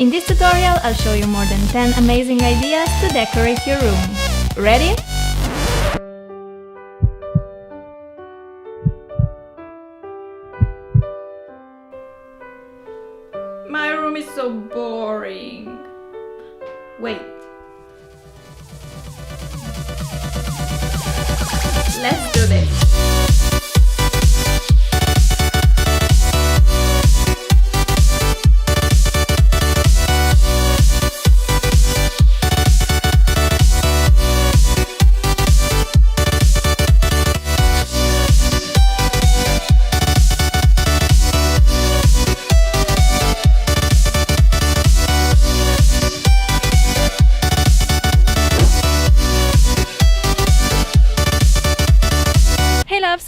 In this tutorial, I'll show you more than 10 amazing ideas to decorate your room. Ready? My room is so boring. Wait. Let's do this.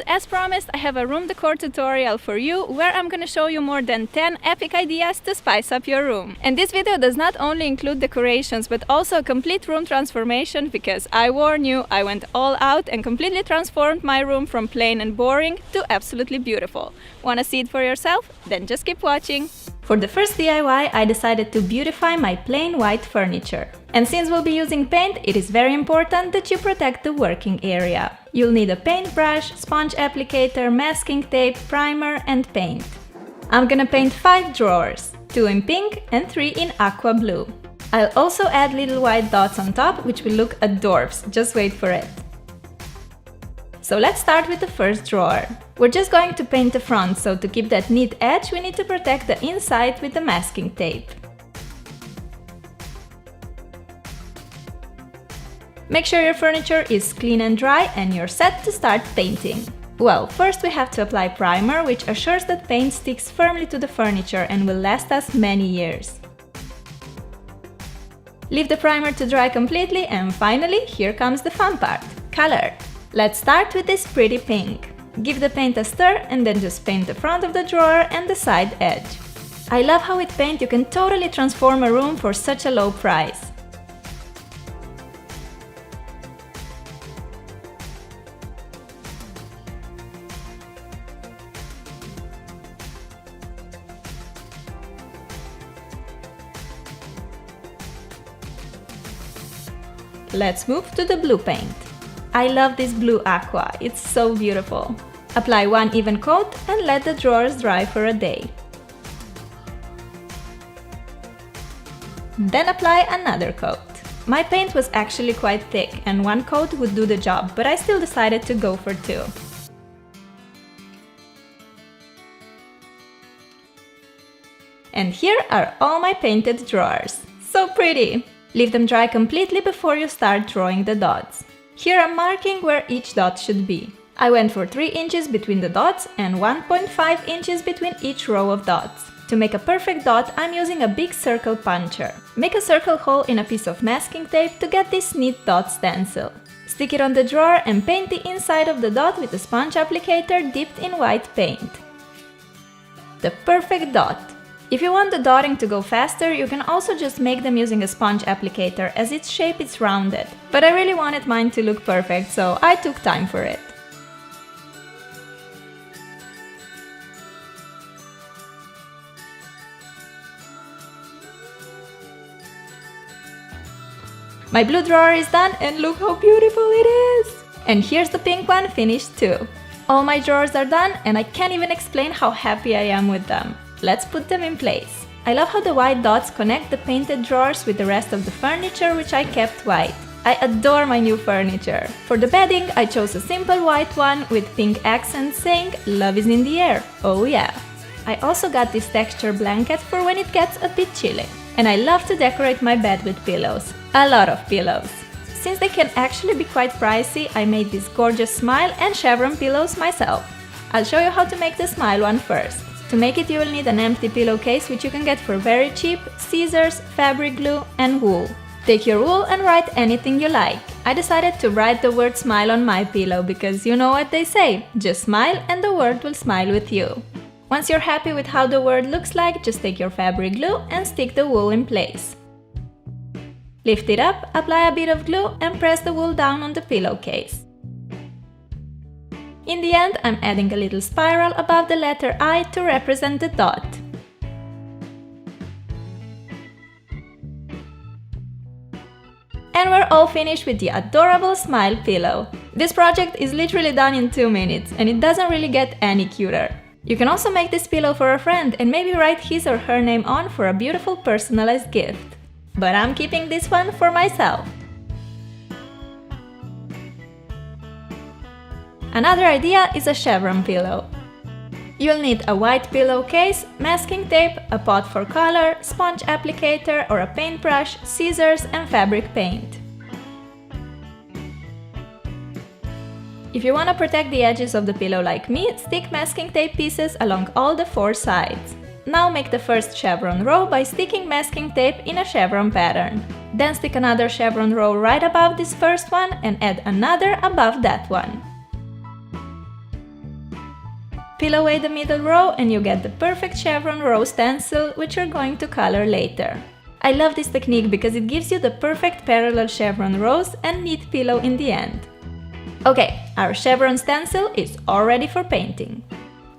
As promised, I have a room decor tutorial for you where I'm gonna show you more than 10 epic ideas to spice up your room. And this video does not only include decorations but also a complete room transformation, because I warn you, I went all out and completely transformed my room from plain and boring to absolutely beautiful. Wanna see it for yourself? Then just keep watching. For the first DIY, I decided to beautify my plain white furniture. And since we'll be using paint, it is very important that you protect the working area. You'll need a paintbrush, sponge applicator, masking tape, primer and paint. I'm gonna paint 5 drawers, 2 in pink and 3 in aqua blue. I'll also add little white dots on top, which will look adorbs, just wait for it. So let's start with the first drawer. We're just going to paint the front, so to keep that neat edge, we need to protect the inside with the masking tape. Make sure your furniture is clean and dry and you're set to start painting. Well, first we have to apply primer, which assures that paint sticks firmly to the furniture and will last us many years. Leave the primer to dry completely, and finally, here comes the fun part: color. Let's start with this pretty pink. Give the paint a stir and then just paint the front of the drawer and the side edge. I love how with paint you can totally transform a room for such a low price. Let's move to the blue paint. I love this blue aqua, it's so beautiful. Apply one even coat and let the drawers dry for a day. Then apply another coat. My paint was actually quite thick and one coat would do the job, but I still decided to go for 2. And here are all my painted drawers. So pretty! Leave them dry completely before you start drawing the dots. Here I'm marking where each dot should be. I went for 3 inches between the dots and 1.5 inches between each row of dots. To make a perfect dot, I'm using a big circle puncher. Make a circle hole in a piece of masking tape to get this neat dot stencil. Stick it on the drawer and paint the inside of the dot with a sponge applicator dipped in white paint. The perfect dot! If you want the dotting to go faster, you can also just make them using a sponge applicator, as its shape is rounded. But I really wanted mine to look perfect, so I took time for it. My blue drawer is done and look how beautiful it is! And here's the pink one finished too. All my drawers are done and I can't even explain how happy I am with them. Let's put them in place. I love how the white dots connect the painted drawers with the rest of the furniture, which I kept white. I adore my new furniture. For the bedding, I chose a simple white one with pink accents saying "Love is in the air." Oh yeah! I also got this texture blanket for when it gets a bit chilly. And I love to decorate my bed with pillows. A lot of pillows. Since they can actually be quite pricey, I made this gorgeous smile and chevron pillows myself. I'll show you how to make the smile one first. To make it, you will need an empty pillowcase, which you can get for very cheap, scissors, fabric glue and wool. Take your wool and write anything you like. I decided to write the word smile on my pillow because you know what they say, just smile and the word will smile with you. Once you're happy with how the word looks like, just take your fabric glue and stick the wool in place. Lift it up, apply a bit of glue and press the wool down on the pillowcase. In the end, I'm adding a little spiral above the letter I to represent the dot. And we're all finished with the adorable smile pillow. This project is literally done in 2 minutes, and it doesn't really get any cuter. You can also make this pillow for a friend and maybe write his or her name on for a beautiful personalized gift. But I'm keeping this one for myself. Another idea is a chevron pillow. You'll need a white pillowcase, masking tape, a pot for color, sponge applicator or a paintbrush, scissors and fabric paint. If you want to protect the edges of the pillow like me, stick masking tape pieces along all the 4 sides. Now make the first chevron row by sticking masking tape in a chevron pattern. Then stick another chevron row right above this first one and add another above that one. Peel away the middle row and you get the perfect chevron row stencil, which you're going to color later. I love this technique because it gives you the perfect parallel chevron rows and neat pillow in the end. Okay, our chevron stencil is all ready for painting.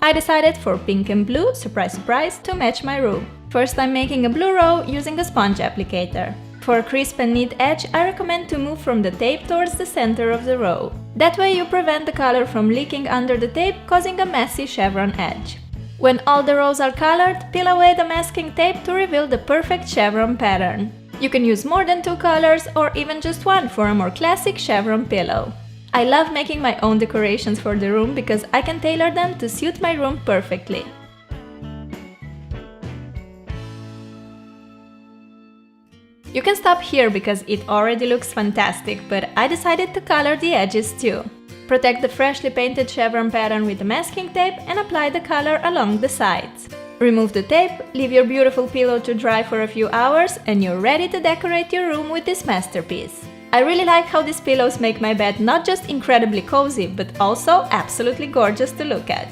I decided for pink and blue, surprise surprise, to match my room. First I'm making a blue row using a sponge applicator. For a crisp and neat edge, I recommend to move from the tape towards the center of the row. That way you prevent the color from leaking under the tape, causing a messy chevron edge. When all the rows are colored, peel away the masking tape to reveal the perfect chevron pattern. You can use more than 2 colors or even just one for a more classic chevron pillow. I love making my own decorations for the room because I can tailor them to suit my room perfectly. You can stop here because it already looks fantastic, but I decided to color the edges too. Protect the freshly painted chevron pattern with the masking tape and apply the color along the sides. Remove the tape, leave your beautiful pillow to dry for a few hours, and you're ready to decorate your room with this masterpiece. I really like how these pillows make my bed not just incredibly cozy, but also absolutely gorgeous to look at.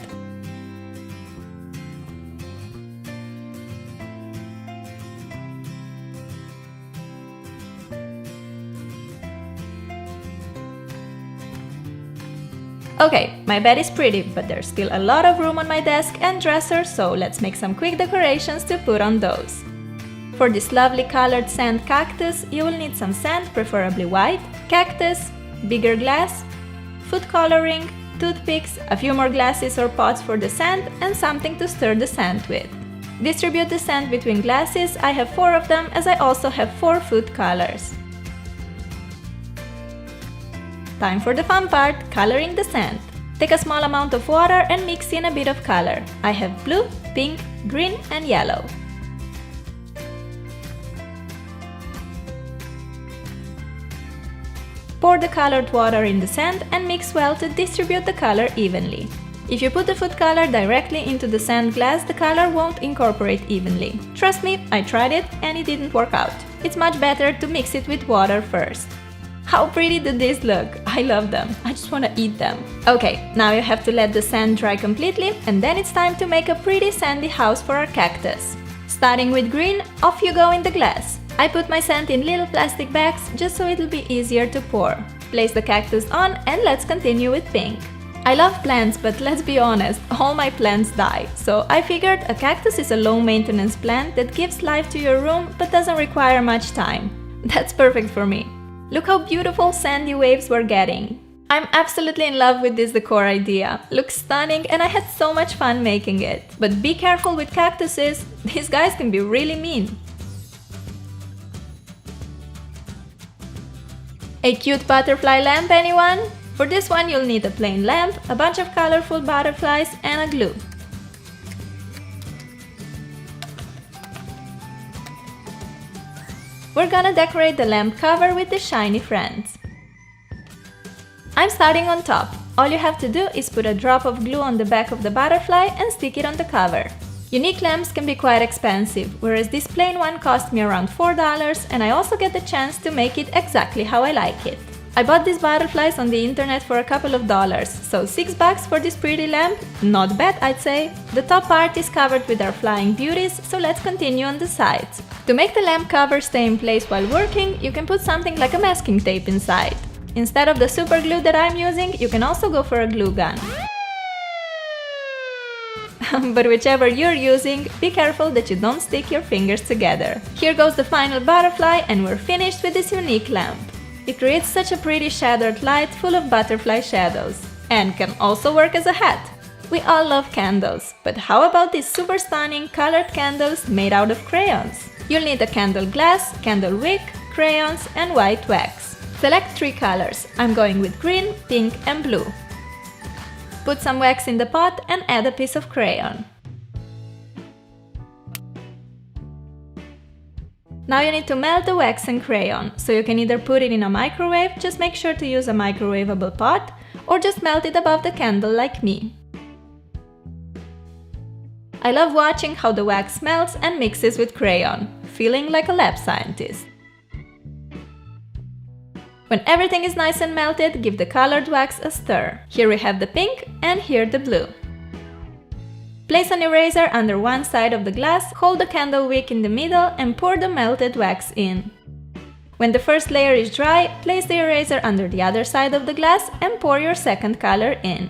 Okay, my bed is pretty, but there's still a lot of room on my desk and dresser, so let's make some quick decorations to put on those. For this lovely colored sand cactus, you will need some sand, preferably white, cactus, bigger glass, food coloring, toothpicks, a few more glasses or pots for the sand, and something to stir the sand with. Distribute the sand between glasses. I have 4 of them, as I also have 4 food colors. Time for the fun part, coloring the sand. Take a small amount of water and mix in a bit of color. I have blue, pink, green and yellow. Pour the colored water in the sand and mix well to distribute the color evenly. If you put the food color directly into the sand glass, the color won't incorporate evenly. Trust me, I tried it and it didn't work out. It's much better to mix it with water first. How pretty do these look? I love them. I just want to eat them. Okay, now you have to let the sand dry completely and then it's time to make a pretty sandy house for our cactus. Starting with green, off you go in the glass. I put my sand in little plastic bags just so it'll be easier to pour. Place the cactus on and let's continue with pink. I love plants, but let's be honest, all my plants die. So I figured a cactus is a low maintenance plant that gives life to your room but doesn't require much time. That's perfect for me. Look how beautiful sandy waves we're getting. I'm absolutely in love with this decor idea. Looks stunning and I had so much fun making it. But be careful with cactuses, these guys can be really mean. A cute butterfly lamp, anyone? For this one you'll need a plain lamp, a bunch of colorful butterflies and a glue. We're gonna decorate the lamp cover with the shiny friends. I'm starting on top. All you have to do is put a drop of glue on the back of the butterfly and stick it on the cover. Unique lamps can be quite expensive, whereas this plain one cost me around $4 and I also get the chance to make it exactly how I like it. I bought these butterflies on the internet for a couple of dollars, so $6 for this pretty lamp? Not bad, I'd say. The top part is covered with our flying beauties, so let's continue on the sides. To make the lamp cover stay in place while working, you can put something like a masking tape inside. Instead of the super glue that I'm using, you can also go for a glue gun. But whichever you're using, be careful that you don't stick your fingers together. Here goes the final butterfly and we're finished with this unique lamp. It creates such a pretty shadowed light full of butterfly shadows, and can also work as a hat. We all love candles, but how about these super stunning colored candles made out of crayons? You'll need a candle glass, candle wick, crayons, and white wax. Select 3 colors. I'm going with green, pink, and blue. Put some wax in the pot and add a piece of crayon. Now you need to melt the wax and crayon, so you can either put it in a microwave, just make sure to use a microwavable pot, or just melt it above the candle like me. I love watching how the wax melts and mixes with crayon, feeling like a lab scientist. When everything is nice and melted, give the colored wax a stir. Here we have the pink and here the blue. Place an eraser under one side of the glass, hold the candle wick in the middle and pour the melted wax in. When the first layer is dry, place the eraser under the other side of the glass and pour your second color in.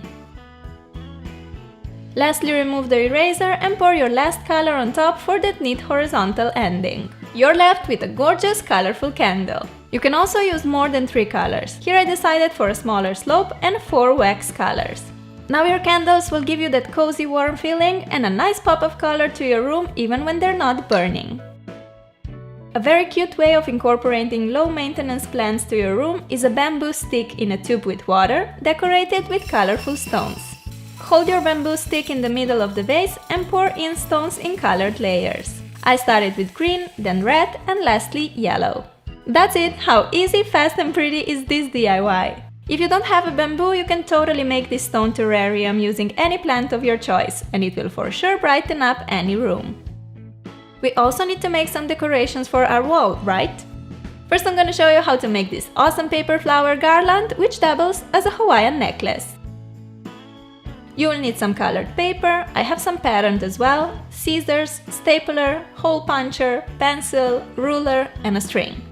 Lastly, remove the eraser and pour your last color on top for that neat horizontal ending. You're left with a gorgeous, colorful candle. You can also use more than 3 colors. Here I decided for a smaller slope and 4 wax colors. Now your candles will give you that cozy warm feeling and a nice pop of color to your room even when they're not burning. A very cute way of incorporating low-maintenance plants to your room is a bamboo stick in a tube with water, decorated with colorful stones. Hold your bamboo stick in the middle of the vase and pour in stones in colored layers. I started with green, then red, and lastly yellow. That's it! How easy, fast and pretty is this DIY! If you don't have a bamboo, you can totally make this stone terrarium using any plant of your choice, and it will for sure brighten up any room. We also need to make some decorations for our wall, right? First I'm gonna show you how to make this awesome paper flower garland, which doubles as a Hawaiian necklace. You will need some colored paper, I have some patterned as well, scissors, stapler, hole puncher, pencil, ruler, and a string.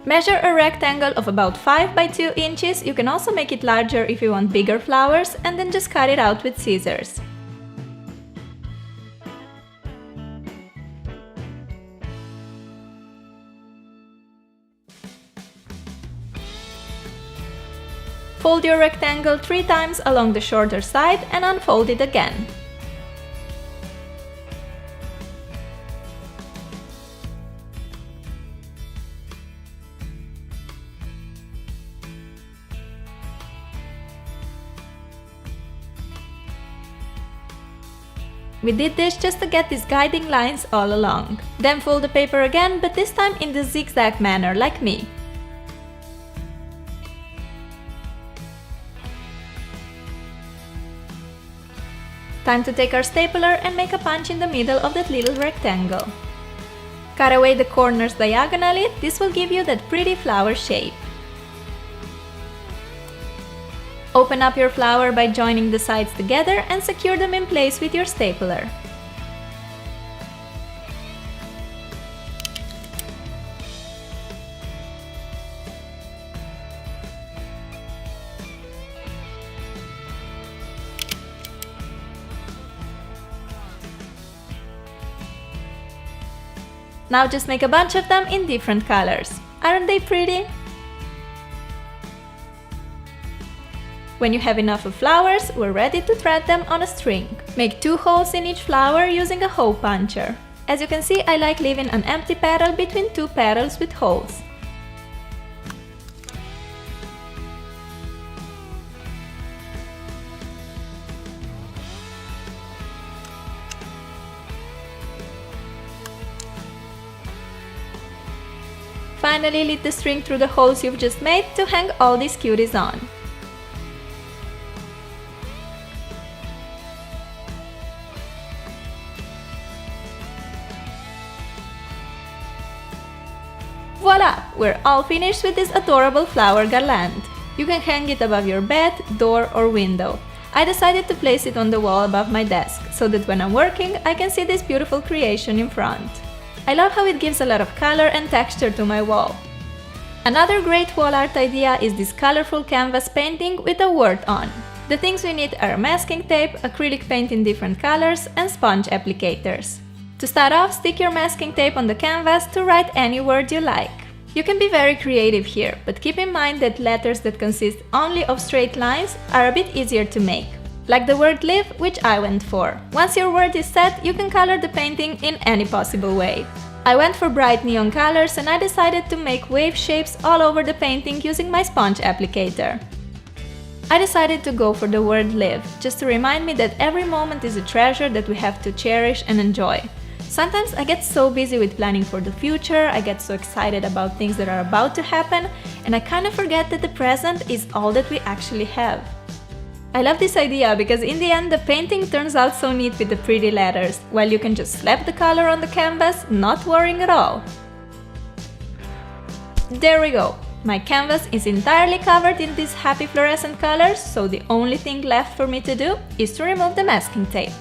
Measure a rectangle of about 5 by 2 inches, you can also make it larger if you want bigger flowers, and then just cut it out with scissors. Fold your rectangle 3 times along the shorter side and unfold it again. We did this just to get these guiding lines all along. Then fold the paper again, but this time in the zigzag manner, like me. Time to take our stapler and make a punch in the middle of that little rectangle. Cut away the corners diagonally, this will give you that pretty flower shape. Open up your flower by joining the sides together and secure them in place with your stapler. Now just make a bunch of them in different colors. Aren't they pretty? When you have enough of flowers, we're ready to thread them on a string. Make 2 holes in each flower using a hole puncher. As you can see, I like leaving an empty petal between 2 petals with holes. Finally, lead the string through the holes you've just made to hang all these cuties on. Voila! We're all finished with this adorable flower garland. You can hang it above your bed, door or window. I decided to place it on the wall above my desk, so that when I'm working, I can see this beautiful creation in front. I love how it gives a lot of color and texture to my wall. Another great wall art idea is this colorful canvas painting with a word on. The things we need are masking tape, acrylic paint in different colors, and sponge applicators. To start off, stick your masking tape on the canvas to write any word you like. You can be very creative here, but keep in mind that letters that consist only of straight lines are a bit easier to make. Like the word live, which I went for. Once your word is set, you can color the painting in any possible way. I went for bright neon colors and I decided to make wave shapes all over the painting using my sponge applicator. I decided to go for the word live, just to remind me that every moment is a treasure that we have to cherish and enjoy. Sometimes I get so busy with planning for the future, I get so excited about things that are about to happen, and I kind of forget that the present is all that we actually have. I love this idea because in the end the painting turns out so neat with the pretty letters, while you can just slap the color on the canvas, not worrying at all. There we go! My canvas is entirely covered in these happy fluorescent colors, so the only thing left for me to do is to remove the masking tape.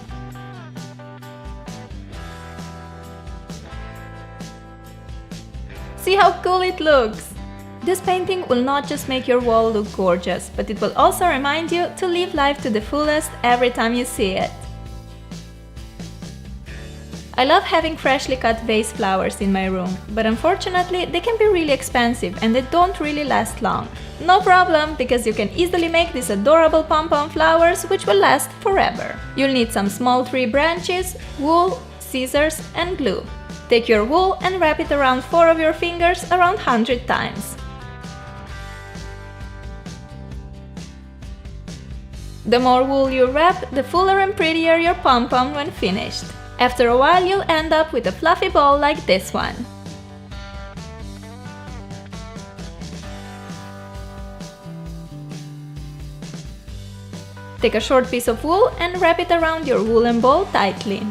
See how cool it looks! This painting will not just make your wall look gorgeous, but it will also remind you to live life to the fullest every time you see it. I love having freshly cut vase flowers in my room, but unfortunately they can be really expensive and they don't really last long. No problem, because you can easily make these adorable pom-pom flowers which will last forever. You'll need some small tree branches, wool, scissors and glue. Take your wool and wrap it around 4 of your fingers around 100 times. The more wool you wrap, the fuller and prettier your pom-pom when finished. After a while you'll end up with a fluffy ball like this one. Take a short piece of wool and wrap it around your woolen ball tightly.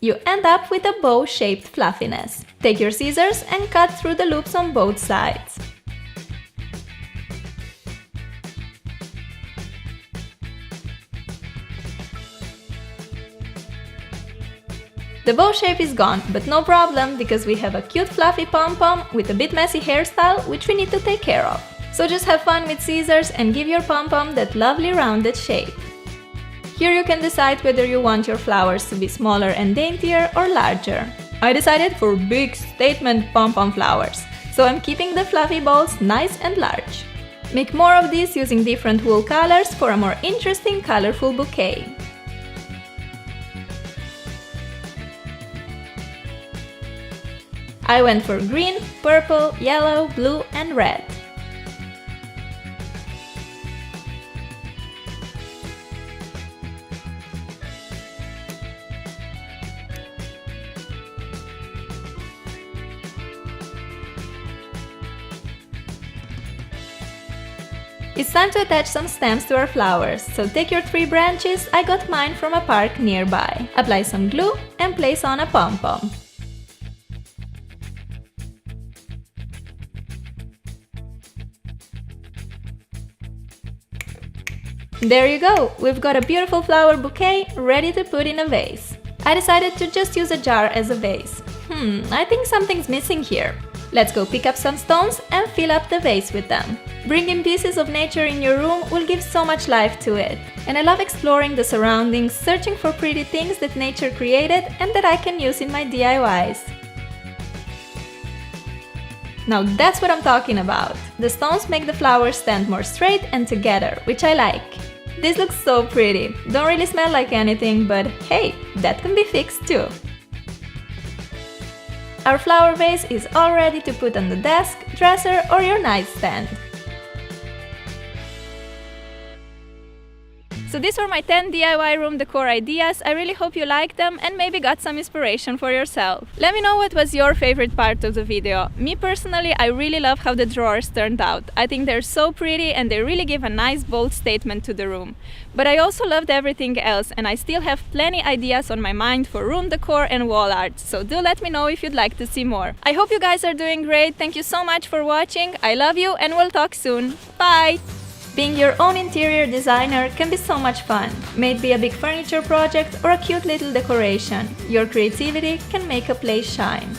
You end up with a bow-shaped fluffiness. Take your scissors and cut through the loops on both sides. The bow shape is gone, but no problem, because we have a cute fluffy pom-pom with a bit messy hairstyle which we need to take care of. So just have fun with scissors and give your pom-pom that lovely rounded shape. Here you can decide whether you want your flowers to be smaller and daintier or larger. I decided for big statement pom-pom flowers, so I'm keeping the fluffy balls nice and large. Make more of these using different wool colors for a more interesting colorful bouquet. I went for green, purple, yellow, blue and red. It's time to attach some stems to our flowers, so take your 3 branches, I got mine from a park nearby. Apply some glue and place on a pom-pom. There you go! We've got a beautiful flower bouquet ready to put in a vase. I decided to just use a jar as a vase. I think something's missing here. Let's go pick up some stones and fill up the vase with them. Bringing pieces of nature in your room will give so much life to it. And I love exploring the surroundings, searching for pretty things that nature created and that I can use in my DIYs. Now that's what I'm talking about. The stones make the flowers stand more straight and together, which I like. This looks so pretty. Don't really smell like anything, but hey, that can be fixed too. Our flower vase is all ready to put on the desk, dresser or your nightstand. So these were my 10 DIY room decor ideas. I really hope you liked them and maybe got some inspiration for yourself. Let me know what was your favorite part of the video. Me personally, I really love how the drawers turned out. I think they're so pretty and they really give a nice bold statement to the room. But I also loved everything else and I still have plenty ideas on my mind for room decor and wall art, so do let me know if you'd like to see more. I hope you guys are doing great. Thank you so much for watching. I love you and we'll talk soon. Bye! Being your own interior designer can be so much fun. May it be a big furniture project or a cute little decoration, your creativity can make a place shine.